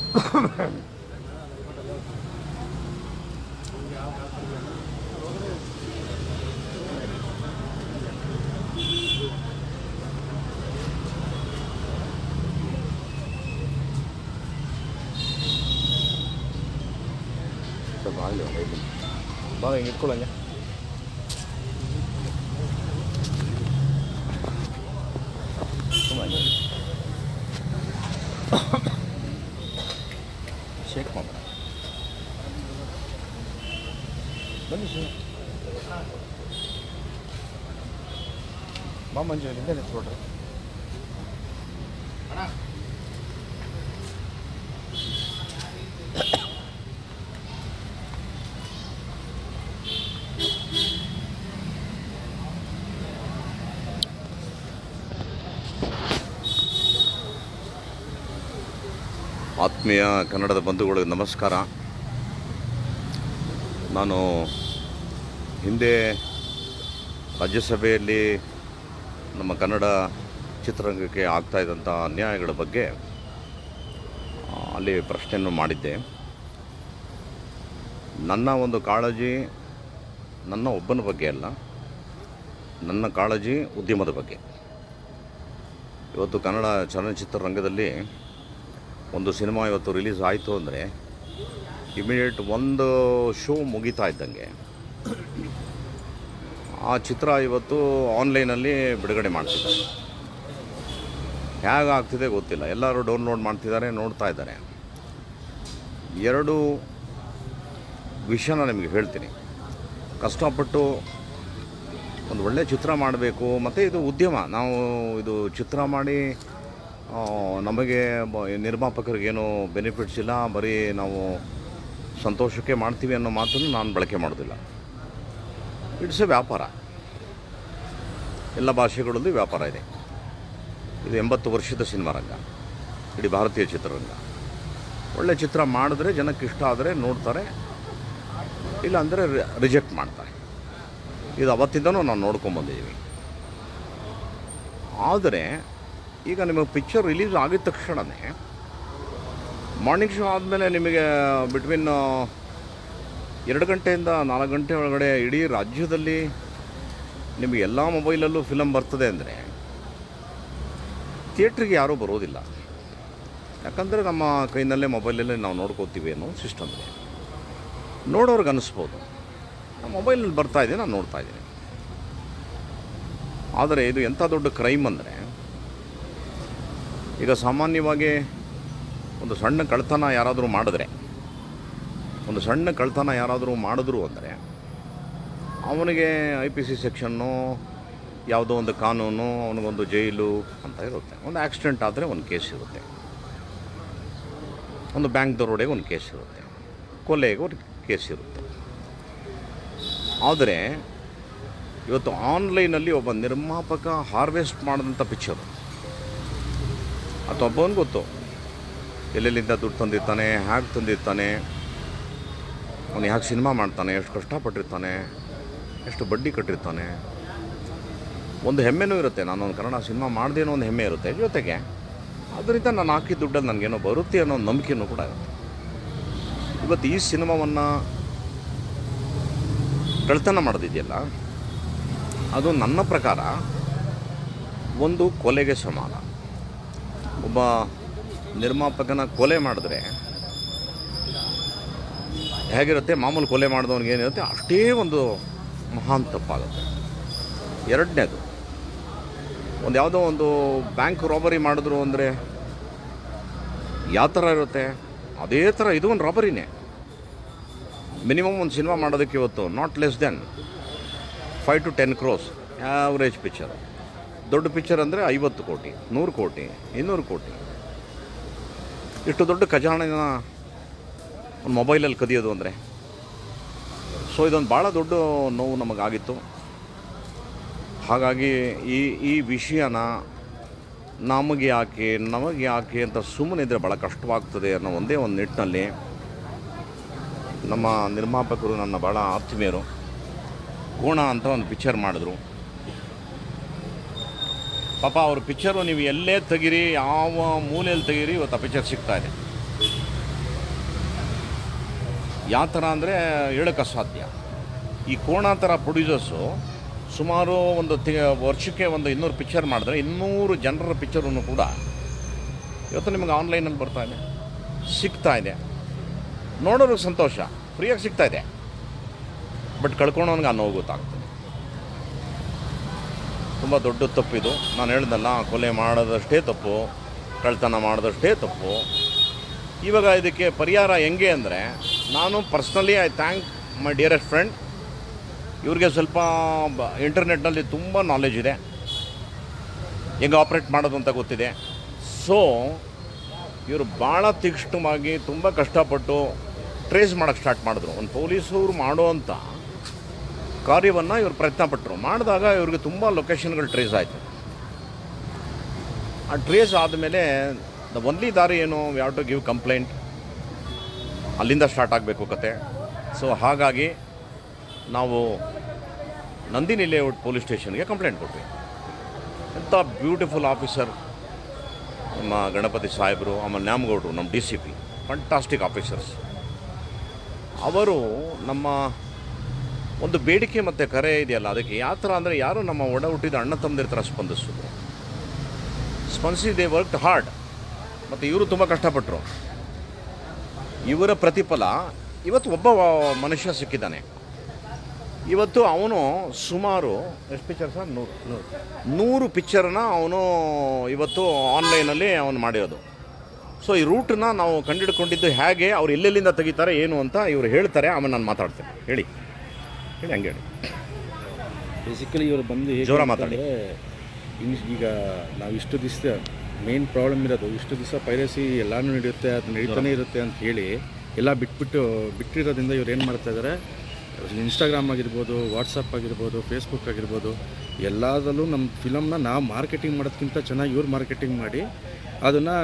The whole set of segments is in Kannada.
ಸ್ವಲ್ಪ ಆಗಲಿ ಬಾಗ ಹಿಂಗೆ ಇಟ್ಕೊಳ್ಳಂಗೆ. ಶೇಕ್ ಮಾಡ ಬನ್ನಿ ಸರ್ ಬಾ ಮಂಜು ಹಿಂದೆ ನಿಂತ್ಕೊಡ್ರಿ. ಆತ್ಮೀಯ ಕನ್ನಡದ ಬಂಧುಗಳಿಗೆ ನಮಸ್ಕಾರ. ನಾನು ಹಿಂದೆ ರಾಜ್ಯಸಭೆಯಲ್ಲಿ ನಮ್ಮ ಕನ್ನಡ ಚಿತ್ರರಂಗಕ್ಕೆ ಆಗ್ತಾಯಿದ್ದಂಥ ಅನ್ಯಾಯಗಳ ಬಗ್ಗೆ ಅಲ್ಲಿ ಪ್ರಶ್ನೆಯನ್ನು ಮಾಡಿದ್ದೆ. ನನ್ನ ಒಂದು ಕಾಳಜಿ ನನ್ನ ಒಬ್ಬನ ಬಗ್ಗೆ ಅಲ್ಲ, ನನ್ನ ಕಾಳಜಿ ಉದ್ಯಮದ ಬಗ್ಗೆ. ಇವತ್ತು ಕನ್ನಡ ಚಲನಚಿತ್ರರಂಗದಲ್ಲಿ ಒಂದು ಸಿನಿಮಾ ಇವತ್ತು ರಿಲೀಸ್ ಆಯಿತು ಅಂದರೆ ಇಮಿಡಿಯೇಟ್ ಒಂದು ಶೋ ಮುಗಿತಾ ಇದ್ದಂಗೆ ಆ ಚಿತ್ರ ಇವತ್ತು ಆನ್ಲೈನಲ್ಲಿ ಬಿಡುಗಡೆ ಮಾಡ್ತಿದ್ದಾರೆ. ಹೇಗಾಗ್ತಿದೆ ಗೊತ್ತಿಲ್ಲ, ಎಲ್ಲರೂ ಡೌನ್ಲೋಡ್ ಮಾಡ್ತಿದ್ದಾರೆ, ನೋಡ್ತಾ ಇದ್ದಾರೆ. ಎರಡು ವಿಷಯನ ನಿಮಗೆ ಹೇಳ್ತೀನಿ. ಕಷ್ಟಪಟ್ಟು ಒಂದು ಒಳ್ಳೆಯ ಚಿತ್ರ ಮಾಡಬೇಕು, ಮತ್ತು ಇದು ಉದ್ಯಮ. ನಾವು ಇದು ಚಿತ್ರ ಮಾಡಿ ನಮಗೆ ನಿರ್ಮಾಪಕರಿಗೇನು ಬೆನಿಫಿಟ್ಸ್ ಇಲ್ಲ, ಬರೀ ನಾವು ಸಂತೋಷಕ್ಕೆ ಮಾಡ್ತೀವಿ ಅನ್ನೋ ಮಾತನ್ನು ನಾನು ಬಳಕೆ ಮಾಡೋದಿಲ್ಲ. ಇಟ್ಸ್ ಎ ವ್ಯಾಪಾರ. ಎಲ್ಲ ಭಾಷೆಗಳಲ್ಲಿ ವ್ಯಾಪಾರ ಇದೆ. ಇದು 80 ವರ್ಷದ ಸಿನಿಮಾ ರಂಗ, ಇಡೀ ಭಾರತೀಯ ಚಿತ್ರರಂಗ. ಒಳ್ಳೆ ಚಿತ್ರ ಮಾಡಿದ್ರೆ ಜನಕ್ಕೆ ಇಷ್ಟ ಆದರೆ ನೋಡ್ತಾರೆ, ಇಲ್ಲ ಅಂದರೆ ರಿಜೆಕ್ಟ್ ಮಾಡ್ತಾರೆ. ಇದು ಅವತ್ತಿಂದನೂ ನಾವು ನೋಡ್ಕೊಂಬಂದಿದ್ದೀವಿ. ಆದರೆ ಈಗ ನಿಮಗೆ ಪಿಕ್ಚರ್ ರಿಲೀಸ್ ಆಗಿದ ತಕ್ಷಣವೇ ಮಾರ್ನಿಂಗ್ ಶೋ ಆದಮೇಲೆ ನಿಮಗೆ ಬಿಟ್ವೀನ್ 2 ಗಂಟೆಯಿಂದ 4 ಗಂಟೆ ಒಳಗಡೆ ಇಡೀ ರಾಜ್ಯದಲ್ಲಿ ನಿಮಗೆ ಎಲ್ಲ ಮೊಬೈಲಲ್ಲೂ ಫಿಲಮ್ ಬರ್ತದೆ ಅಂದರೆ ಥಿಯೇಟ್ರಿಗೆ ಯಾರೂ ಬರೋದಿಲ್ಲ. ಯಾಕಂದರೆ ನಮ್ಮ ಕೈನಲ್ಲೇ ಮೊಬೈಲಲ್ಲೇ ನಾವು ನೋಡ್ಕೋತೀವಿ ಅನ್ನೋ ಸಿಸ್ಟಮ್ ಇದೆ. ನೋಡೋರ್ಗೆ ಅನ್ನಿಸ್ಬೋದು ನಮ್ಮ ಮೊಬೈಲಲ್ಲಿ ಬರ್ತಾಯಿದೆ, ನಾನು ನೋಡ್ತಾಯಿದ್ದೀನಿ. ಆದರೆ ಇದು ಎಂಥ ದೊಡ್ಡ ಕ್ರೈಮ್ ಅಂದರೆ, ಈಗ ಸಾಮಾನ್ಯವಾಗಿ ಒಂದು ಸಣ್ಣ ಕಳ್ತನ ಯಾರಾದರೂ ಮಾಡಿದ್ರು ಅಂದರೆ ಅವನಿಗೆ IPC ಸೆಕ್ಷನ್ನು, ಯಾವುದೋ ಒಂದು ಕಾನೂನು, ಅವನಿಗೊಂದು ಜೈಲು ಅಂತ ಇರುತ್ತೆ. ಒಂದು ಆಕ್ಸಿಡೆಂಟ್ ಆದರೆ ಒಂದು ಕೇಸ್ ಇರುತ್ತೆ, ಒಂದು ಬ್ಯಾಂಕ್ ದರೋಡೆಗೆ ಒಂದು ಕೇಸ್ ಇರುತ್ತೆ, ಕೊಲೆಗೆ ಒಂದು ಕೇಸ್ ಇರುತ್ತೆ. ಆದರೆ ಇವತ್ತು ಆನ್ಲೈನಲ್ಲಿ ಒಬ್ಬ ನಿರ್ಮಾಪಕ ಹಾರ್ವೆಸ್ಟ್ ಮಾಡಿದಂಥ ಪಿಕ್ಚರು, ಅಥವಾ ಒಬ್ಬನಿಗೆ ಗೊತ್ತು ಎಲ್ಲೆಲ್ಲಿಂದ ದುಡ್ಡು ತಂದಿರ್ತಾನೆ, ಹ್ಯಾಗೆ ತಂದಿರ್ತಾನೆ, ಅವನು ಹ್ಯಾಗೆ ಸಿನಿಮಾ ಮಾಡ್ತಾನೆ, ಎಷ್ಟು ಕಷ್ಟಪಟ್ಟಿರ್ತಾನೆ, ಎಷ್ಟು ಬಡ್ಡಿ ಕಟ್ಟಿರ್ತಾನೆ. ಒಂದು ಹೆಮ್ಮೆನೂ ಇರುತ್ತೆ, ನಾನೊಂದು ಕನ್ನಡ ಸಿನಿಮಾ ಮಾಡಿದೆ ಅನ್ನೋ ಒಂದು ಹೆಮ್ಮೆ ಇರುತ್ತೆ. ಜೊತೆಗೆ ಅದರಿಂದ ನಾನು ಹಾಕಿದ ದುಡ್ಡಲ್ಲಿ ನನಗೇನೋ ಬರುತ್ತೆ ಅನ್ನೋ ನಂಬಿಕೆಯೂ ಕೂಡ ಇರುತ್ತೆ. ಇವತ್ತು ಈ ಸಿನಿಮಾವನ್ನು ಕಳ್ತನ ಮಾಡೋದಿದೆಯಲ್ಲ, ಅದು ನನ್ನ ಪ್ರಕಾರ ಒಂದು ಕೊಲೆಗೆ ಸಮಾನ. ಒಬ್ಬ ನಿರ್ಮಾಪಕನ ಕೊಲೆ ಮಾಡಿದ್ರೆ ಹೇಗಿರುತ್ತೆ, ಮಾಮೂಲು ಕೊಲೆ ಮಾಡಿದವನಿಗೆ ಏನಿರುತ್ತೆ ಅಷ್ಟೇ ಒಂದು ಮಹಾನ್ ತಪ್ಪಾಗುತ್ತೆ. ಎರಡನೇದು, ಯಾವುದೋ ಒಂದು ಬ್ಯಾಂಕ್ ರಾಬರಿ ಮಾಡಿದ್ರು ಅಂದರೆ ಯಾವ ಥರ ಇರುತ್ತೆ, ಅದೇ ಥರ ಇದು ಒಂದು ರಾಬರಿನೇ. ಮಿನಿಮಮ್ ಒಂದು ಸಿನಿಮಾ ಮಾಡೋದಕ್ಕೆ ಇವತ್ತು not less than 5 to 10 crores average picture. ದೊಡ್ಡ ಪಿಕ್ಚರ್ ಅಂದರೆ 50 ಕೋಟಿ, 100 ಕೋಟಿ, 200 ಕೋಟಿ. ಇಷ್ಟು ದೊಡ್ಡ ಖಜಾನೆನ ಒಂದು ಮೊಬೈಲಲ್ಲಿ ಕದಿಯೋದು ಅಂದರೆ, ಸೊ ಇದೊಂದು ಭಾಳ ದೊಡ್ಡ ನೋವು ನಮಗಾಗಿತ್ತು. ಹಾಗಾಗಿ ಈ ವಿಷಯನ ನಮಗೆ ಯಾಕೆ ಅಂತ ಸುಮ್ಮನೆ ಇದ್ದರೆ ಭಾಳ ಕಷ್ಟವಾಗ್ತದೆ ಅನ್ನೋ ಒಂದೇ ಒಂದು ನಿಟ್ಟಿನಲ್ಲಿ ನಮ್ಮ ನಿರ್ಮಾಪಕರು, ನನ್ನ ಭಾಳ ಆತ್ಮೀಯರು, ಕೋಣ ಅಂತ ಒಂದು ಪಿಕ್ಚರ್ ಮಾಡಿದ್ರು. ಪಾಪ ಅವ್ರ ಪಿಕ್ಚರು ನೀವು ಎಲ್ಲೇ ತೆಗೀರಿ, ಯಾವ ಮೂಲೆಯಲ್ಲಿ ತೆಗೀರಿ, ಇವತ್ತು ಆ ಪಿಕ್ಚರ್ ಸಿಗ್ತಾಯಿದೆ. ಯಾವ ಥರ ಅಂದರೆ ಹೇಳೋಕ್ಕೆ ಅಸಾಧ್ಯ. ಈ ಕೋಣಾಂತರ ಪ್ರೊಡ್ಯೂಸರ್ಸು ಸುಮಾರು ಒಂದು ವರ್ಷಕ್ಕೆ ಒಂದು 200 ಪಿಕ್ಚರ್ ಮಾಡಿದ್ರೆ 200 ಜನರ ಪಿಕ್ಚರನ್ನು ಕೂಡ ಇವತ್ತು ನಿಮಗೆ ಆನ್ಲೈನಲ್ಲಿ ಸಿಗ್ತಾ ಇದೆ. ನೋಡೋರಿಗೆ ಸಂತೋಷ, ಫ್ರೀಯಾಗಿ ಸಿಗ್ತಾ ಇದೆ. ಬಟ್ ಕಳ್ಕೊಳೋನ್ಗೆ ಆ ನೋವು ಗೊತ್ತಾಗ್ತದೆ. ತುಂಬ ದೊಡ್ಡ ತಪ್ಪಿದು. ನಾನು ಹೇಳ್ದಲ್ಲ, ಕೊಲೆ ಮಾಡೋದಷ್ಟೇ ತಪ್ಪು, ಕಳ್ತನ ಮಾಡೋದಷ್ಟೇ ತಪ್ಪು. ಇವಾಗ ಇದಕ್ಕೆ ಪರಿಹಾರ ಹೆಂಗೆ ಅಂದರೆ, ನಾನು personally I thank my dearest friend. ಇವ್ರಿಗೆ ಸ್ವಲ್ಪ ಇಂಟರ್ನೆಟ್ನಲ್ಲಿ ತುಂಬ ನಾಲೆಜ್ ಇದೆ, ಹೆಂಗೆ ಆಪ್ರೇಟ್ ಮಾಡೋದು ಅಂತ ಗೊತ್ತಿದೆ. ಸೊ ಇವರು ಭಾಳ ತೀಕ್ಷ್ಣವಾಗಿ ತುಂಬ ಕಷ್ಟಪಟ್ಟು ಟ್ರೇಸ್ ಮಾಡೋಕ್ಕೆ ಸ್ಟಾರ್ಟ್ ಮಾಡಿದ್ರು. ಒಂದು ಪೊಲೀಸರು ಮಾಡುವಂಥ ಕಾರ್ಯವನ್ನು ಇವರು ಪ್ರಯತ್ನ ಪಟ್ಟರು. ಮಾಡಿದಾಗ ಇವ್ರಿಗೆ ತುಂಬ ಲೊಕೇಶನ್ಗಳು ಟ್ರೇಸ್ ಆಯಿತು. ಆ ಟ್ರೇಸ್ ಆದಮೇಲೆ ದ ಒನ್ಲಿ ದಾರಿ ಏನು, we have to give complaint. ಅಲ್ಲಿಂದ ಸ್ಟಾರ್ಟ್ ಆಗಬೇಕು ಕತೆ. ಸೊ ಹಾಗಾಗಿ ನಾವು ನಂದಿನಿ ಲೇಔಟ್ ಪೊಲೀಸ್ ಸ್ಟೇಷನ್ಗೆ ಕಂಪ್ಲೇಂಟ್ ಕೊಟ್ವಿ. ಎಂಥ ಬ್ಯೂಟಿಫುಲ್ ಆಫೀಸರ್ ನಮ್ಮ ಗಣಪತಿ ಸಾಹೇಬರು, ಆಮೇಲೆ ನ್ಯಾಮಗೌಡರು, ನಮ್ಮ DCP, ಫಂಟಾಸ್ಟಿಕ್ ಆಫೀಸರ್ಸ್. ಅವರು ನಮ್ಮ ಒಂದು ಬೇಡಿಕೆ ಮತ್ತು ಕರೆ ಇದೆಯಲ್ಲ, ಅದಕ್ಕೆ ಯಾವ ಥರ ಅಂದರೆ, ಯಾರು ನಮ್ಮ ಒಡ ಹುಟ್ಟಿದ ಅಣ್ಣ ತಮ್ಮದಿರ ಥರ ಸ್ಪಂದಿಸಿ ದೇ ವರ್ಕ್ಡ್ ಹಾರ್ಡ್. ಮತ್ತು ಇವರು ತುಂಬ ಕಷ್ಟಪಟ್ಟರು. ಇವರ ಪ್ರತಿಫಲ ಇವತ್ತು ಒಬ್ಬ ಮನುಷ್ಯ ಸಿಕ್ಕಿದ್ದಾನೆ. ಇವತ್ತು ಅವನು ಸುಮಾರು ಎಷ್ಟು ಪಿಕ್ಚರ್ ಸರ್, 100 ಪಿಕ್ಚರನ್ನ ಅವನು ಇವತ್ತು ಆನ್ಲೈನಲ್ಲಿ ಅವನು ಮಾಡಿರೋದು. ಸೊ ಈ ರೂಟನ್ನ ನಾವು ಕಂಡುಹಿಡ್ಕೊಂಡಿದ್ದು ಹೇಗೆ, ಅವ್ರು ಎಲ್ಲೆಲ್ಲಿಂದ ತೆಗಿತಾರೆ ಏನು ಅಂತ ಇವರು ಹೇಳ್ತಾರೆ. ಆಮೇಲೆ ನಾನು ಮಾತಾಡ್ತೇನೆ. ಹೇಳಿ ಹಂಗೆ ಹೇಳಿ. ಬೇಸಿಕಲಿ ಇವರು ಬಂದು ಜೋರ ಮಾತಾಡಿ. ಈಗ ನಾವು ಇಷ್ಟು ದಿವಸ ಮೇನ್ ಪ್ರಾಬ್ಲಮ್ ಇರೋದು, ಇಷ್ಟು ದಿವಸ ಪೈರಸಿ ಎಲ್ಲನೂ ನಡೆಯುತ್ತೆ, ಅದು ನಡೀತಾನೆ ಇರುತ್ತೆ ಅಂತ ಹೇಳಿ ಎಲ್ಲ ಬಿಟ್ಟಿರೋದ್ರಿಂದ ಇವ್ರು ಏನು ಮಾಡ್ತಾ ಇದ್ದಾರೆ, ಇನ್ಸ್ಟಾಗ್ರಾಮ್ ಆಗಿರ್ಬೋದು, ವಾಟ್ಸಪ್ ಆಗಿರ್ಬೋದು, ಫೇಸ್ಬುಕ್ ಆಗಿರ್ಬೋದು, ಎಲ್ಲದರಲ್ಲೂ ನಮ್ಮ ಫಿಲಮ್ನ ನಾವು ಮಾರ್ಕೆಟಿಂಗ್ ಮಾಡೋದಕ್ಕಿಂತ ಚೆನ್ನಾಗಿ ಇವ್ರು ಮಾರ್ಕೆಟಿಂಗ್ ಮಾಡಿ ಅದನ್ನು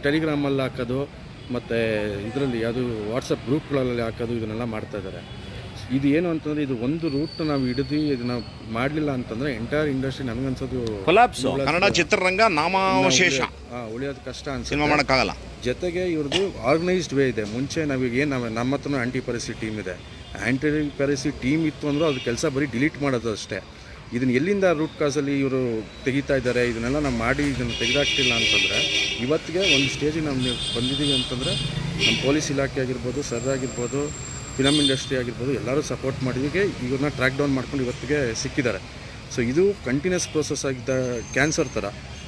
ಟೆಲಿಗ್ರಾಮಲ್ಲಿ ಹಾಕೋದು, ಮತ್ತು ಇದರಲ್ಲಿ ಯಾವುದು ವಾಟ್ಸಪ್ ಗ್ರೂಪ್ಗಳಲ್ಲಿ ಹಾಕೋದು, ಇದನ್ನೆಲ್ಲ ಮಾಡ್ತಾಯಿದ್ದಾರೆ. ಇದು ಏನು ಅಂತಂದರೆ, ಇದು ಒಂದು ರೂಟ್ ನಾವು ಹಿಡಿದು ಇದನ್ನು ಮಾಡಲಿಲ್ಲ ಅಂತಂದರೆ ಎಂಟೈರ್ ಇಂಡಸ್ಟ್ರಿ ನನಗನ್ಸೋದು ಕೊಲಾಪ್ಸ್. ಕನ್ನಡ ಚಿತ್ರರಂಗ ನಾಮಾವಶೇಷ, ಉಳಿಯೋದು ಕಷ್ಟ ಅನ್ಸುತ್ತೆ, ಸಿನಿಮಾ ಮಾಡೋಕ್ಕಾಗಲ್ಲ. ಜೊತೆಗೆ ಇವ್ರದ್ದು ಆರ್ಗನೈಸ್ಡ್ ವೇ ಇದೆ. ಮುಂಚೆ ನಾವೀಗೇನು ನಮ್ಮ ಹತ್ರನೂ ಆ್ಯಂಟಿ ಪೈರಸಿ ಟೀಮ್ ಇದೆ. ಆ್ಯಂಟಿ ಪೈರಸಿ ಟೀಮ್ ಇತ್ತು ಅಂದರೂ ಅದು ಕೆಲಸ ಬರೀ ಡಿಲೀಟ್ ಮಾಡೋದು ಅಷ್ಟೇ. ಇದನ್ನು ಎಲ್ಲಿಂದ ರೂಟ್ ಕಾಸಲ್ಲಿ ಇವರು ತೆಗಿತಾ ಇದ್ದಾರೆ, ಇದನ್ನೆಲ್ಲ ನಾವು ಮಾಡಿ ಇದನ್ನು ತೆಗೆದಾಕ್ತಿಲ್ಲ ಅಂತಂದರೆ ಇವತ್ತಿಗೆ ಒಂದು ಸ್ಟೇಜಿಗೆ ನಾವು ಬಂದಿದ್ದೀವಿ ಅಂತಂದರೆ ನಮ್ಮ ಪೊಲೀಸ್ ಇಲಾಖೆ ಆಗಿರ್ಬೋದು, ಸರ್ ಆಗಿರ್ಬೋದು, ಫಿಲಮ್ ಇಂಡಸ್ಟ್ರಿ ಆಗಿರ್ಬೋದು, ಎಲ್ಲರೂ ಸಪೋರ್ಟ್ ಮಾಡಿದಿಗೆ ಇವ್ರನ್ನ ಟ್ರ್ಯಾಕ್ ಡೌನ್ ಮಾಡ್ಕೊಂಡು ಇವತ್ತಿಗೆ ಸಿಕ್ಕಿದ್ದಾರೆ. ಸೊ ಇದು ಕಂಟಿನ್ಯೂಸ್ ಪ್ರೋಸೆಸ್ ಆಗಿದ್ದ ಕ್ಯಾನ್ಸರ್ ಥರ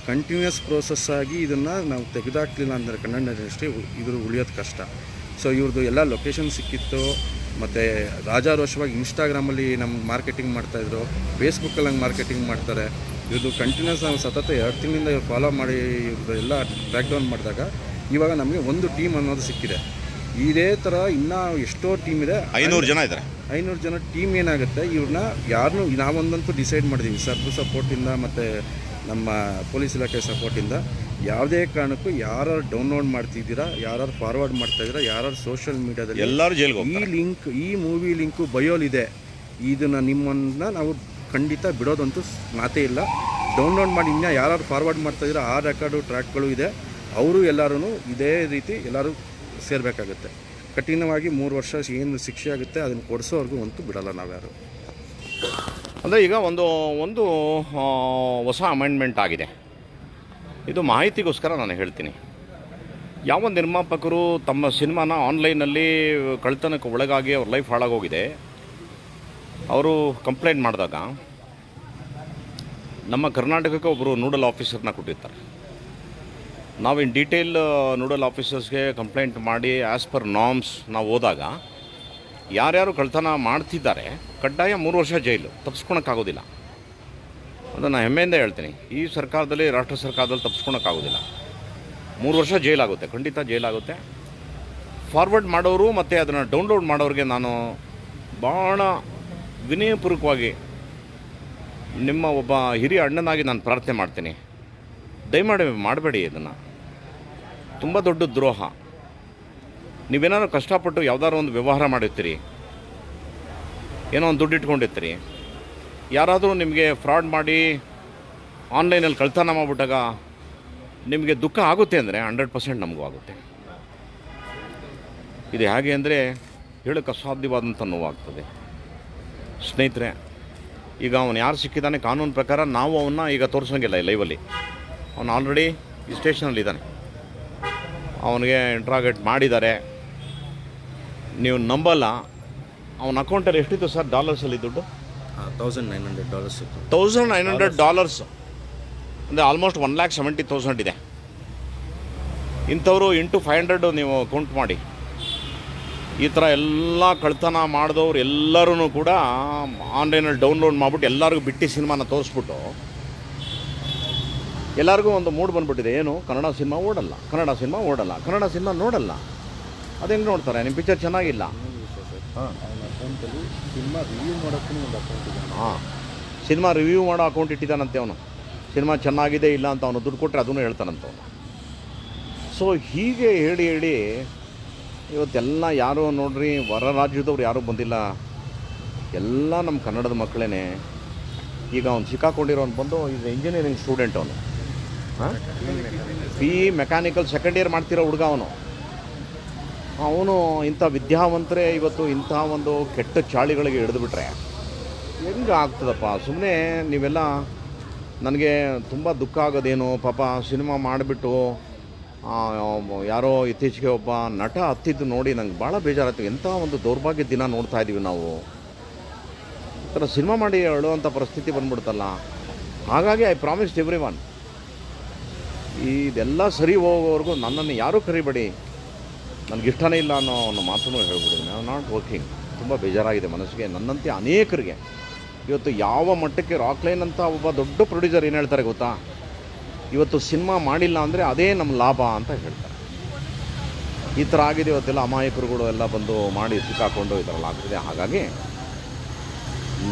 ಕಂಟಿನ್ಯೂಸ್ ಪ್ರೋಸೆಸ್ ಆಗಿ ಇದನ್ನು ನಾವು ತೆಗೆದಾಕ್ಲಿಲ್ಲ ಅಂದರೆ ಕನ್ನಡ ಇಂಡಸ್ಟ್ರಿ ಇದ್ರ ಉಳಿಯೋದು ಕಷ್ಟ. ಸೊ ಇವ್ರದ್ದು ಎಲ್ಲ ಲೊಕೇಶನ್ ಸಿಕ್ಕಿತ್ತು. ಮತ್ತು ರಾಜಾರೋಷವಾಗಿ ಇನ್ಸ್ಟಾಗ್ರಾಮಲ್ಲಿ ನಮ್ಮ ಮಾರ್ಕೆಟಿಂಗ್ ಮಾಡ್ತಾಯಿದ್ರು, ಫೇಸ್ಬುಕ್ಕಲ್ಲಿ ಹಂಗೆ ಮಾರ್ಕೆಟಿಂಗ್ ಮಾಡ್ತಾರೆ. ಇವ್ರದ್ದು ಕಂಟಿನ್ಯೂಸ್ ನಾವು ಸತತ 2 ತಿಂಗಳಿಂದ ಇವ್ರು ಫಾಲೋ ಮಾಡಿ ಇವ್ರದ್ದು ಎಲ್ಲ ಟ್ರ್ಯಾಕ್ ಡೌನ್ ಮಾಡಿದಾಗ ಇವಾಗ ನಮಗೆ ಒಂದು ಟೀಮ್ ಅನ್ನೋದು ಸಿಕ್ಕಿದೆ. ಇದೇ ಥರ ಇನ್ನೂ ಎಷ್ಟೋ ಟೀಮ್ ಇದೆ, 500 ಜನ ಇದ್ದಾರೆ. 500 ಜನ ಟೀಮ್ ಏನಾಗುತ್ತೆ, ಇವ್ರನ್ನ ಯಾರನ್ನೂ ನಾವೊಂದಂತೂ ಡಿಸೈಡ್ ಮಾಡಿದ್ದೀವಿ, ಸರ್ದು ಸಪೋರ್ಟಿಂದ ಮತ್ತು ನಮ್ಮ ಪೊಲೀಸ್ ಇಲಾಖೆ ಸಪೋರ್ಟಿಂದ. ಯಾವುದೇ ಕಾರಣಕ್ಕೂ ಯಾರು ಡೌನ್ಲೋಡ್ ಮಾಡ್ತಿದ್ದೀರಾ, ಯಾರು ಫಾರ್ವರ್ಡ್ ಮಾಡ್ತಾಯಿದ್ದೀರಾ, ಯಾರು ಸೋಷಿಯಲ್ ಮೀಡಿಯಾದಲ್ಲಿ ಎಲ್ಲರೂ ಜೈಲಿಗೆ ಹೋಗ್ತಾರೆ. ಈ ಲಿಂಕ್, ಈ ಮೂವಿ ಲಿಂಕು ಬಯೋಲಿದೆ, ಇದನ್ನು ನಿಮ್ಮನ್ನು ನಾವು ಖಂಡಿತ ಬಿಡೋದಂತೂ ಮಾತೇ ಇಲ್ಲ. ಡೌನ್ಲೋಡ್ ಮಾಡಿ ಇನ್ನೂ ಯಾರು ಫಾರ್ವರ್ಡ್ ಮಾಡ್ತಾಯಿದ್ದೀರಾ ಆ ರೆಕಾರ್ಡು ಟ್ರ್ಯಾಕ್ಗಳು ಇದೆ, ಅವರು ಎಲ್ಲರೂ ಇದೇ ರೀತಿ ಎಲ್ಲರೂ ಸೇರಬೇಕಾಗುತ್ತೆ. ಕಠಿಣವಾಗಿ 3 ವರ್ಷ ಏನು ಶಿಕ್ಷೆ ಆಗುತ್ತೆ ಅದನ್ನು ಕೊಡಿಸೋವರೆಗೂ ಅಂತೂ ಬಿಡಲ್ಲ ನಾವ್ಯಾರು. ಅಂದರೆ ಈಗ ಒಂದು ಹೊಸ ಅಮೆಂಡ್ಮೆಂಟ್ ಆಗಿದೆ. ಇದು ಮಾಹಿತಿಗೋಸ್ಕರ ನಾನು ಹೇಳ್ತೀನಿ. ಯಾವ ನಿರ್ಮಾಪಕರು ತಮ್ಮ ಸಿನಿಮಾನ ಆನ್ಲೈನಲ್ಲಿ ಕಳ್ತನಕ್ಕೆ ಒಳಗಾಗಿ ಅವ್ರ ಲೈಫ್ ಹಾಳಾಗೋಗಿದೆ, ಅವರು ಕಂಪ್ಲೇಂಟ್ ಮಾಡಿದಾಗ ನಮ್ಮ ಕರ್ನಾಟಕಕ್ಕೆ ಒಬ್ಬರು ನೋಡಲ್ ಆಫೀಸರ್ನ ಕೊಟ್ಟಿರ್ತಾರೆ. ನಾವು ಇನ್ ಡೀಟೇಲ್ ನೋಡಲ್ ಆಫೀಸರ್ಸ್ಗೆ ಕಂಪ್ಲೇಂಟ್ ಮಾಡಿ ಆ್ಯಸ್ ಪರ್ ನಾರ್ಮ್ಸ್ ನಾವು ಹೋದಾಗ ಯಾರ್ಯಾರು ಕಳ್ತನ ಮಾಡ್ತಿದ್ದಾರೆ ಕಡ್ಡಾಯ 3 ವರ್ಷ ಜೈಲು, ತಪ್ಪಿಸ್ಕೊಳಕ್ಕಾಗೋದಿಲ್ಲ. ಅದನ್ನು ಹೆಮ್ಮೆಯಿಂದ ಹೇಳ್ತೀನಿ. ಈ ಸರ್ಕಾರದಲ್ಲಿ, ರಾಷ್ಟ್ರ ಸರ್ಕಾರದಲ್ಲಿ ತಪ್ಪಿಸ್ಕೊಳಕ್ಕಾಗೋದಿಲ್ಲ. 3 ವರ್ಷ ಜೈಲಾಗುತ್ತೆ, ಖಂಡಿತ ಜೈಲಾಗುತ್ತೆ. ಫಾರ್ವರ್ಡ್ ಮಾಡೋರು ಮತ್ತು ಅದನ್ನು ಡೌನ್ಲೋಡ್ ಮಾಡೋರಿಗೆ ನಾನು ಭಾಳ ವಿನಯಪೂರ್ವಕವಾಗಿ ನಿಮ್ಮ ಒಬ್ಬ ಹಿರಿಯ ಅಣ್ಣನಾಗಿ ನಾನು ಪ್ರಾರ್ಥನೆ ಮಾಡ್ತೀನಿ, ದಯಮಾಡಿ ಮಾಡಬೇಡಿ. ಇದನ್ನು ತುಂಬ ದೊಡ್ಡ ದ್ರೋಹ. ನೀವೇನಾದ್ರು ಕಷ್ಟಪಟ್ಟು ಯಾವುದಾದ್ರು ಒಂದು ವ್ಯವಹಾರ ಮಾಡಿರ್ತೀರಿ, ಏನೋ ಒಂದು ದುಡ್ಡು ಇಟ್ಕೊಂಡಿರ್ತೀರಿ, ಯಾರಾದರೂ ನಿಮಗೆ ಫ್ರಾಡ್ ಮಾಡಿ ಆನ್ಲೈನಲ್ಲಿ ಕಳ್ತನ ಮಾಡಿಬಿಟ್ಟಾಗ ನಿಮಗೆ ದುಃಖ ಆಗುತ್ತೆ ಅಂದರೆ 100% ನಮಗೂ ಆಗುತ್ತೆ. ಇದು ಹೇಗೆ ಅಂದರೆ, ಹೇಳೋಕ್ಕೆ ಅಸಾಧ್ಯವಾದಂಥ ನೋವಾಗ್ತದೆ. ಸ್ನೇಹಿತರೆ, ಈಗ ಅವನು ಯಾರು ಸಿಕ್ಕಿದ್ದಾನೆ ಕಾನೂನು ಪ್ರಕಾರ ನಾವು ಅವನ್ನ ಈಗ ತೋರಿಸೋಂಗಿಲ್ಲ ಈ ಲೈವಲ್ಲಿ. ಅವನು ಆಲ್ರೆಡಿ ಈ ಸ್ಟೇಷನಲ್ಲಿದ್ದಾನೆ. ಅವನಿಗೆ ಇಂಟ್ರಾಗೇಟ್ ಮಾಡಿದ್ದಾರೆ. ನೀವು ನಂಬಲ್ಲ, ಅವನ ಅಕೌಂಟಲ್ಲಿ ಎಷ್ಟಿತ್ತು ಸರ್ ಡಾಲರ್ಸಲ್ಲಿ ದುಡ್ಡು? $1,900 ಇತ್ತು. $1,900 ಅಂದರೆ ಆಲ್ಮೋಸ್ಟ್ 1,70,000 ಇದೆ. ಇಂಥವರು ಇಂಟು 500 ನೀವು ಕೌಂಟ್ ಮಾಡಿ. ಈ ಥರ ಎಲ್ಲ ಕಳ್ತನ ಮಾಡಿದವ್ರು ಎಲ್ಲರೂ ಕೂಡ ಆನ್ಲೈನಲ್ಲಿ ಡೌನ್ಲೋಡ್ ಮಾಡಿಬಿಟ್ಟು ಎಲ್ಲರಿಗೂ ಬಿಟ್ಟು ಸಿನಿಮಾನ ತೋರಿಸ್ಬಿಟ್ಟು ಎಲ್ಲರಿಗೂ ಒಂದು ಮೂಡ್ ಬಂದುಬಿಟ್ಟಿದೆ. ಏನು, ಕನ್ನಡ ಸಿನಿಮಾ ಓಡಲ್ಲ, ಕನ್ನಡ ಸಿನಿಮಾ ಓಡಲ್ಲ, ಕನ್ನಡ ಸಿನಿಮಾ ನೋಡಲ್ಲ. ಅದು ಹೆಂಗೆ ನೋಡ್ತಾರೆ? ನಿಮ್ಮ ಪಿಕ್ಚರ್ ಚೆನ್ನಾಗಿಲ್ಲ. ಅವನ ಅಕೌಂಟಲ್ಲಿ ಸಿನಿಮಾ ರಿವ್ಯೂ ಮಾಡೋಕ್ಕೂ ಒಂದು ಅಕೌಂಟ್ ಇದೆ. ಹಾಂ, ಸಿನಿಮಾ ರಿವ್ಯೂ ಮಾಡೋ ಅಕೌಂಟ್ ಇಟ್ಟಿದ್ದಾನಂತೆ ಅವನು. ಸಿನಿಮಾ ಚೆನ್ನಾಗಿದೆ ಇಲ್ಲ ಅಂತ ಅವನು ದುಡ್ಡು ಕೊಟ್ಟರೆ ಅದನ್ನು ಹೇಳ್ತಾನಂತ ಅವನು. ಸೊ ಹೀಗೆ ಹೇಳಿ ಹೇಳಿ ಇವತ್ತೆಲ್ಲ ಯಾರು ನೋಡ್ರಿ, ಹೊರ ರಾಜ್ಯದವ್ರು ಯಾರೂ ಬಂದಿಲ್ಲ, ಎಲ್ಲ ನಮ್ಮ ಕನ್ನಡದ ಮಕ್ಕಳೇ. ಈಗ ಅವ್ನು ಸಿಕ್ಕಾಕೊಂಡಿರೋನು ಬಂದು ಈಗ ಇಂಜಿನಿಯರಿಂಗ್ ಸ್ಟೂಡೆಂಟ್ ಅವನು. ಹಾಂ, ಮೆಕ್ಯಾನಿಕಲ್ ಸೆಕೆಂಡ್ ಇಯರ್ ಮಾಡ್ತಿರೋ ಹುಡುಗ ಅವನು ಇಂಥ ವಿದ್ಯಾವಂತರೇ ಇವತ್ತು ಇಂಥ ಒಂದು ಕೆಟ್ಟ ಚಾಳಿಗಳಿಗೆ ಹಿಡಿದುಬಿಟ್ರೆ ಹೆಂಗೆ ಆಗ್ತದಪ್ಪ? ಸುಮ್ಮನೆ ನೀವೆಲ್ಲ ನನಗೆ ತುಂಬ ದುಃಖ ಆಗೋದೇನು, ಪಾಪ ಸಿನಿಮಾ ಮಾಡಿಬಿಟ್ಟು ಯಾರೋ ಇತ್ತೀಚೆಗೆ ಒಬ್ಬ ನಟ ಹತ್ತಿದ್ದು ನೋಡಿ ನಂಗೆ ಭಾಳ ಬೇಜಾರಾಯ್ತು. ಎಂಥ ಒಂದು ದೌರ್ಭಾಗ್ಯ ದಿನ ನೋಡ್ತಾ ಇದ್ದೀವಿ ನಾವು. ಈ ಥರ ಸಿನಿಮಾ ಮಾಡಿ ಹೇಳುವಂಥ ಪರಿಸ್ಥಿತಿ ಬಂದ್ಬಿಡ್ತಲ್ಲ. ಹಾಗಾಗಿ ಐ ಪ್ರಾಮಿಸ್ಡ್ ಎವ್ರಿ ಒನ್, ಇದೆಲ್ಲ ಸರಿ ಹೋಗೋವರೆಗೂ ನನ್ನನ್ನು ಯಾರೂ ಕರಿಬೇಡಿ, ನನಗಿಷ್ಟನೇ ಇಲ್ಲ ಅನ್ನೋ ಒಂದು ಮಾತನ್ನು ಹೇಳ್ಬಿಟ್ಟಿದ್ದೀನಿ. I am not working. ತುಂಬ ಬೇಜಾರಾಗಿದೆ ಮನಸ್ಸಿಗೆ. ನನ್ನಂತೆ ಅನೇಕರಿಗೆ ಇವತ್ತು ಯಾವ ಮಟ್ಟಕ್ಕೆ ರಾಕ್ಲೈನ್ ಅಂತ ಒಬ್ಬ ದೊಡ್ಡ ಪ್ರೊಡ್ಯೂಸರ್ ಏನು ಹೇಳ್ತಾರೆ ಗೊತ್ತಾ? ಇವತ್ತು ಸಿನಿಮಾ ಮಾಡಿಲ್ಲ ಅಂದರೆ ಅದೇ ನಮ್ಮ ಲಾಭ ಅಂತ ಹೇಳ್ತಾರೆ. ಈ ಥರ ಆಗಿದೆ ಇವತ್ತೆಲ್ಲ. ಅಮಾಯಕರುಗಳು ಎಲ್ಲ ಬಂದು ಮಾಡಿ ಸಿಕ್ಕಾಕೊಂಡು ಈ ಥರ ಆಗ್ತಿದೆ. ಹಾಗಾಗಿ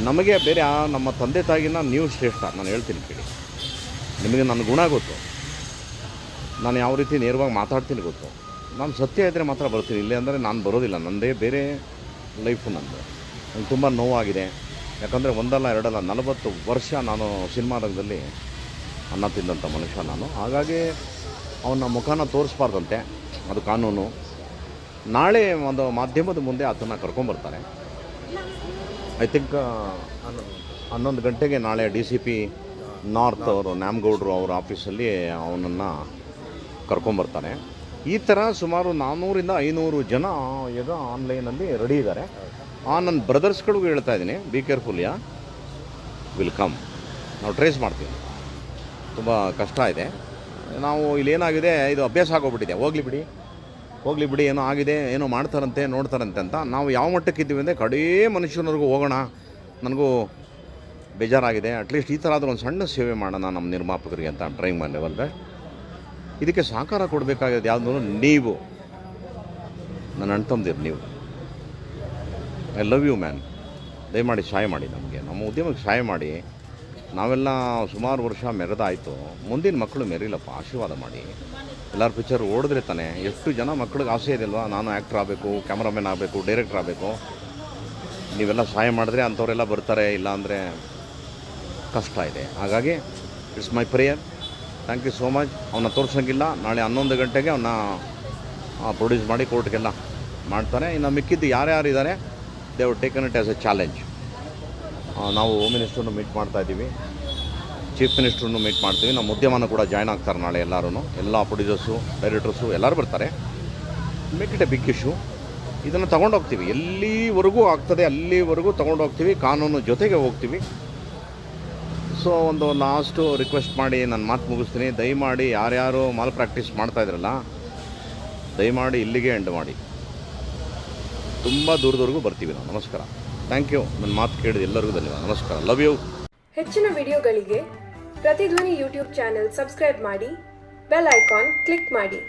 ನಮಗೆ ಬೇರೆ ನಮ್ಮ ತಂದೆ ತಾಯಿಗಿನ್ನ ನೀವು ಶ್ರೇಷ್ಠ. ನಾನು ಹೇಳ್ತೀನಿ ಕೇಳಿ, ನಿಮಗೆ ನನ್ನ ಗುಣ ಗೊತ್ತು, ನಾನು ಯಾವ ರೀತಿ ನೇರವಾಗಿ ಮಾತಾಡ್ತೀನಿ ಗೊತ್ತು. ನಾನು ಸತ್ಯ ಇದ್ದರೆ ಮಾತ್ರ ಬರ್ತೀನಿ, ಇಲ್ಲೇ ಅಂದರೆ ನಾನು ಬರೋದಿಲ್ಲ. ನನ್ನದೇ ಬೇರೆ ಲೈಫು ನಂದು. ನಂಗೆ ತುಂಬ ನೋವಾಗಿದೆ. ಯಾಕಂದರೆ ಒಂದಲ್ಲ ಎರಡಲ್ಲ 40 ವರ್ಷ ನಾನು ಸಿನಿಮಾ ರಂಗದಲ್ಲಿ ಅನ್ನ ತಿಂದಂಥ ಮನುಷ್ಯ ನಾನು. ಹಾಗಾಗಿ ಅವನ ಮುಖನ ತೋರಿಸ್ಬಾರ್ದಂತೆ, ಅದು ಕಾನೂನು. ನಾಳೆ ಒಂದು ಮಾಧ್ಯಮದ ಮುಂದೆ ಆತನ ಕರ್ಕೊಂಬರ್ತಾರೆ. ಐ ಥಿಂಕ್ 11 ಗಂಟೆಗೆ ನಾಳೆ DCP ನಾರ್ತ್ ಅವರು ನ್ಯಾಮ್ಗೌಡರು ಅವ್ರ ಆಫೀಸಲ್ಲಿ ಅವನನ್ನು ಕರ್ಕೊಂಬರ್ತಾರೆ. ಈ ಥರ ಸುಮಾರು 400ರಿಂದ 500 ಜನ ಈಗ ಆನ್ಲೈನಲ್ಲಿ ರೆಡಿ ಇದ್ದಾರೆ. ನನ್ನ ಬ್ರದರ್ಸ್ಗಳಿಗೂ ಹೇಳ್ತಾ ಇದ್ದೀನಿ, ಬಿ ಕೇರ್ಫುಲ್, ವಿಲ್ ಕಮ್. ನಾವು ಟ್ರೇಸ್ ಮಾಡ್ತೀವಿ. ತುಂಬ ಕಷ್ಟ ಇದೆ. ನಾವು ಇಲ್ಲೇನಾಗಿದೆ, ಇದು ಅಭ್ಯಾಸ ಆಗೋಗ್ಬಿಟ್ಟಿದೆ. ಹೋಗಲಿ ಬಿಡಿ ಏನೋ ಆಗಿದೆ, ಏನೋ ಮಾಡ್ತಾರಂತೆ ನೋಡ್ತಾರಂತೆ ಅಂತ ನಾವು ಯಾವ ಮಟ್ಟಕ್ಕೆ ಇದ್ದೀವಿ ಅಂದರೆ ಕಡೇ ಮನುಷ್ಯನವ್ರಿಗೂ ಹೋಗೋಣ, ನನಗೂ ಬೇಜಾರಾಗಿದೆ, ಅಟ್ಲೀಸ್ಟ್ ಈ ಥರ ಆದರೂ ಒಂದು ಸಣ್ಣ ಸೇವೆ ಮಾಡೋಣ ನಮ್ಮ ನಿರ್ಮಾಪಕರಿಗೆ ಅಂತ ಟ್ರೈ ಮಾಡಿ ಲೆವೆಲ್ಗೆ. ಇದಕ್ಕೆ ಸಹಕಾರ ಕೊಡಬೇಕಾಗಿದೆ ಯಾವುದು? ನೀವು, ನನ್ನ ಅಣ್ತಂದಿರು ನೀವು. I love you man. ದಯಮಾಡಿ ಸಹಾಯ ಮಾಡಿ ನಮಗೆ, ನಮ್ಮ ಉದ್ಯಮಕ್ಕೆ ಸಹಾಯ ಮಾಡಿ. ನಾವೆಲ್ಲ ಸುಮಾರು ವರ್ಷ ಮೆರೆದಾಯಿತು, ಮುಂದಿನ ಮಕ್ಕಳು ಮೆರಿಲಪ್ಪ, ಆಶೀರ್ವಾದ ಮಾಡಿ. ಎಲ್ಲರ ಪಿಕ್ಚರ್ ಓಡಿದ್ರೆ ತಾನೆ. ಎಷ್ಟು ಜನ ಮಕ್ಳಿಗೆ ಆಸೆ ಇದೆಯಲ್ವ, ನಾನು ಆ್ಯಕ್ಟ್ರ್ ಆಗಬೇಕು, ಕ್ಯಾಮ್ರಾಮನ್ ಆಗಬೇಕು, ಡೈರೆಕ್ಟ್ರ್ ಆಗಬೇಕು. ನೀವೆಲ್ಲ ಸಹಾಯ ಮಾಡಿದ್ರೆ ಅಂಥವರೆಲ್ಲ ಬರ್ತಾರೆ, ಇಲ್ಲಾಂದರೆ ಕಷ್ಟ ಇದೆ. ಹಾಗಾಗಿ it's my prayer. Thank you so much. ಅವನ್ನ ತೋರಿಸೋಂಗಿಲ್ಲ. ನಾಳೆ 11 ಗಂಟೆಗೆ ಅವನ್ನ ಪ್ರೊಡ್ಯೂಸ್ ಮಾಡಿ ಕೋರ್ಟ್ಗೆಲ್ಲ ಮಾಡ್ತಾರೆ. ಇನ್ನು ಮಿಕ್ಕಿದ್ದು ಯಾರ್ಯಾರಿದ್ದಾರೆ they have taken it as a challenge. ನಾವು ಹೋಮ್ ಮಿನಿಸ್ಟ್ರನ್ನು ಮೀಟ್ ಮಾಡ್ತಾಯಿದ್ದೀವಿ, ಚೀಫ್ ಮಿನಿಸ್ಟ್ರನ್ನು ಮೀಟ್ ಮಾಡ್ತೀವಿ. ನಮ್ಮ ಉದ್ಯಮನ ಕೂಡ ಜಾಯ್ನ್ ಆಗ್ತಾರೆ ನಾಳೆ ಎಲ್ಲರೂ. ಎಲ್ಲ ಪ್ರೊಡ್ಯೂಸರ್ಸು, ಡೈರೆಕ್ಟರ್ಸು ಎಲ್ಲರೂ ಬರ್ತಾರೆ. Make it a big issue. ಇದನ್ನು ತೊಗೊಂಡೋಗ್ತೀವಿ, ಎಲ್ಲಿವರೆಗೂ ಆಗ್ತದೆ ಅಲ್ಲಿವರೆಗೂ ತೊಗೊಂಡೋಗ್ತೀವಿ. ಕಾನೂನು ಜೊತೆಗೆ ಹೋಗ್ತೀವಿ. ಸೊ ಒಂದು ಲಾಸ್ಟು ರಿಕ್ವೆಸ್ಟ್ ಮಾಡಿ ನಾನು ಮಾತು ಮುಗಿಸ್ತೀನಿ. ದಯಮಾಡಿ ಯಾರ್ಯಾರು ಮಾಲ್ ಪ್ರಾಕ್ಟೀಸ್ ಮಾಡ್ತಾಯಿದ್ರಲ್ಲ, ದಯಮಾಡಿ ಇಲ್ಲಿಗೆ ಎಂಡ್ ಮಾಡಿ. ತುಂಬ ದೂರದವರೆಗೂ ಬರ್ತೀವಿ ನಾವು. ನಮಸ್ಕಾರ. Thank you. ನನ್ನ ಮಾತು ಕೇಳಿದ ಎಲ್ಲರಿಗೂ ಧನ್ಯವಾದ. ನಮಸ್ಕಾರ. Love you. ಹೆಚ್ಚಿನ ವಿಡಿಯೋಗಳಿಗೆ ಪ್ರತಿಧ್ವನಿ ಯೂಟ್ಯೂಬ್ ಚಾನೆಲ್ ಸಬ್ಸ್ಕ್ರೈಬ್ ಮಾಡಿ, ಬೆಲ್ ಐಕಾನ್ ಕ್ಲಿಕ್ ಮಾಡಿ.